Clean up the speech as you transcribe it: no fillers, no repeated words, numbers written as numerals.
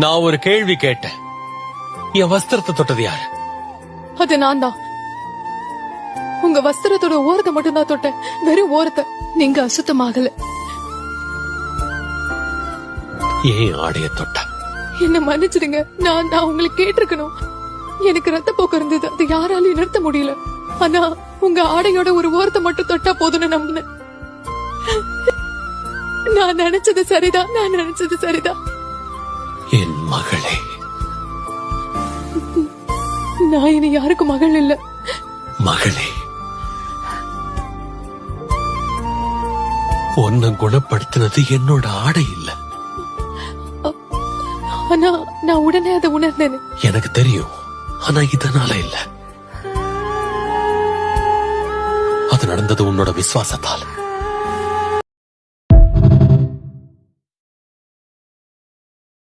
நான் ஒரு கேள்வி கேட்டேன். என் வஸ்திரத்தை தொட்டது யாரு? அது நான் தான். உங்க வஸ்திரத்தோட ஓரத்தை மட்டும் தான் தொட்டேன், வெறும் ஓரத்தை. நீங்க அசுத்தமாகல. ஏன் ஆடைய தொட்ட? என்ன மன்னிச்சிடுங்க. நான் உங்களுக்கு கேட்டிருக்கணும். எனக்கு ரத்த போக்கு இருந்தது, அது யாராலையும் நிறுத்த முடியல. ஆனா உங்க ஆடையோட ஒரு ஓரத்தை மட்டும் தொட்டா போதும்னு நம்பினேன். நான் நினைச்சது சரிதான். என் மகளே. நான் இனி யாருக்கும் மகள் இல்ல. மகளே, உன்னை குணப்படுத்தினது என்னோட ஆடை இல்ல. ஆனா நான் உடனே அதை உணர்ந்தேன். எனக்கு தெரியும், ஆனா இதனால இல்ல. அது நடந்தது உன்னோட விசுவாசத்தால்.